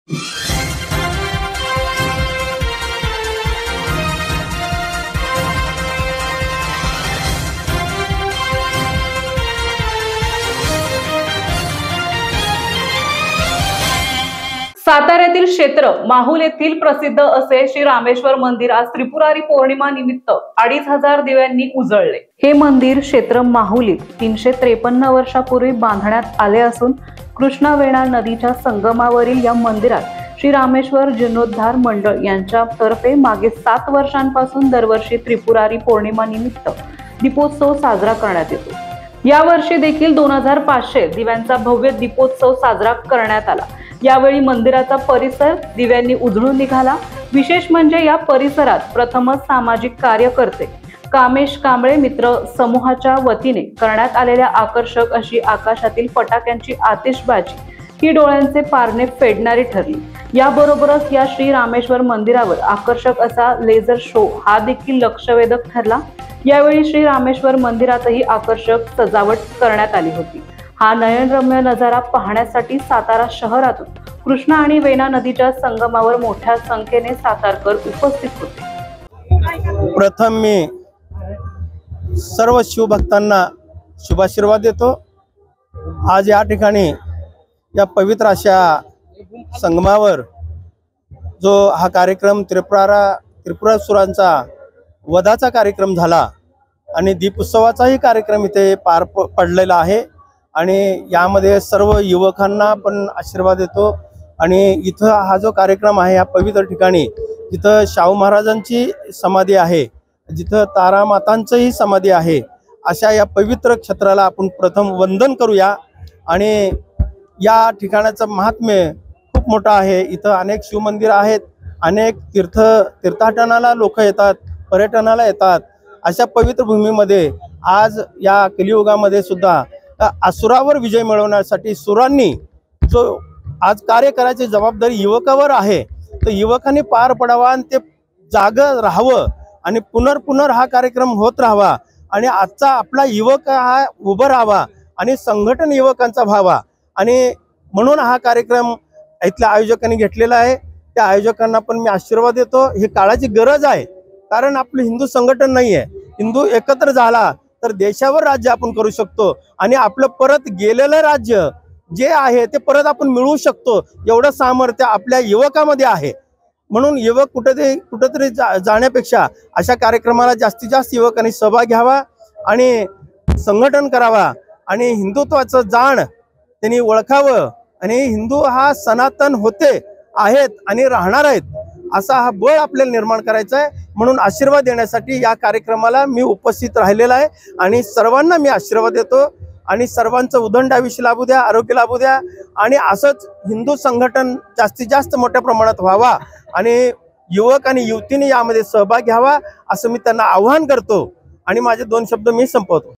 साताऱ्यातील क्षेत्र माहुल येथील प्रसिद्ध असे श्री रामेश्वर मंदिर आज त्रिपुरारी पौर्णिमा निमित्त 2500 दिव्यांनी उजळले। हे मंदिर क्षेत्र माहुलीत 353 वर्षापूर्वी बांधण्यात आले असून कृष्णा वेणा नदीच्या संगमावरील या मंदिरात श्री रामेश्वर जीर्णोद्धार मंडळ यांच्यातर्फे मागे 7 वर्षांपासून दरवर्षी त्रिपुरारी पौर्णिमा निमित्त दीपोत्सव साजरा करण्यात येतो। यावर्षी देखील 2500 दिव्यांचा भव्य दीपोत्सव साजरा करण्यात आला। यावेळी मंदिराचा परिसर दिव्यांनी उजळून निघाला। विशेष म्हणजे या परिसरात प्रथमच सामाजिक कार्यकर्ते कामेश कांबळे मित्र समूहाच्या वतीने करण्यात आलेल्या आकर्षक अशी आकाशातील फटाक्यांची आतिषबाजी ही डोळ्यांचे पारणे फेडणारी ठरली। याबरोबरच या श्री रामेश्वर मंदिरावर आकर्षक असा लेझर शो हा देखील लक्षवेधक ठरला। यावेळी श्री रामेश्वर मंदिरातही आकर्षक सजावट करण्यात आली होती। हा नयनरम्य नजारा पाहण्यासाठी सातारा शहरातून कृष्णा आणि वेणा नदीच्या संगमावर मोठ्या संख्येने सातारकर उपस्थित होते। प्रथम मी सर्व शिवभक्तांना शुभाशीर्वाद देतो। आज या ठिकाणी या पवित्र अशा संगमावर जो हा कार्यक्रम त्रिपुरासुरांचा वधाचा कार्यक्रम झाला आणि दीपोत्सवाचाही कार्यक्रम इथे पार पडलेला आहे आणि यामध्ये सर्व युवकांना पण आशीर्वाद देतो। आणि इथं हा जो कार्यक्रम आहे या पवित्र ठिकाणी जिथं शाहू महाराजांची समाधी आहे, जिथं तारामातांचीही समाधी आहे, अशा या पवित्र क्षेत्राला आपण प्रथम वंदन करूया। आणि या ठिकाणाचं महात्म्य खूप मोठं आहे। इथं अनेक शिवमंदिर आहेत, अनेक तीर्थाटनाला लोक येतात, पर्यटनाला येतात। अशा पवित्र भूमीमध्ये आज या कलियुगामध्ये सुद्धा असुरावर विजय मिळवण्यासाठी सुरांनी जो आज कार्य करायची जबाबदारी युवकावर आहे, तर युवकांनी पार पडावा आणि ते जागं राहावं आणि पुनर्पुनर हा कार्यक्रम होत राहावा आणि आजचा आपला युवक हा उभं राहावा आणि संघटन युवकांचा व्हावा। आणि म्हणून हा कार्यक्रम इथल्या आयोजकांनी घेतलेला आहे। त्या आयोजकांना पण मी आशीर्वाद देतो। ही काळाची गरज आहे, कारण आपलं हिंदू संघटन नाही आहे। हिंदू एकत्र झाला तर देशावर राज्य आपण करू शकतो आणि आपलं परत गेलेलं राज्य जे आहे ते परत आपण मिळवू शकतो, एवढं सामर्थ्य आपल्या युवकामध्ये आहे। म्हणून युवक कुठेतरी जाण्यापेक्षा अशा कार्यक्रमाला जास्तीत जास्त युवकांनी सहभाग घ्यावा आणि संघटन करावा आणि हिंदुत्वाचं जाण त्यांनी ओळखावं आणि हिंदू हा सनातन होते आहेत आणि राहणार आहेत असा हा बळ आपल्याला निर्माण करायचा आहे। म्हणून आशीर्वाद देण्यासाठी या कार्यक्रमाला मी उपस्थित राहिलेला आहे आणि सर्वांना मी आशीर्वाद देतो आणि सर्वांचं उदंड आयुष्य लाभू द्या, आरोग्य लाभू द्या आणि असंच हिंदू संघटन जास्तीत जास्त मोठ्या प्रमाणात व्हावा आणि युवक आणि युवतींनी यामध्ये सहभाग घ्यावा असं मी त्यांना आवाहन करतो आणि माझे 2 शब्द मी संपवतो।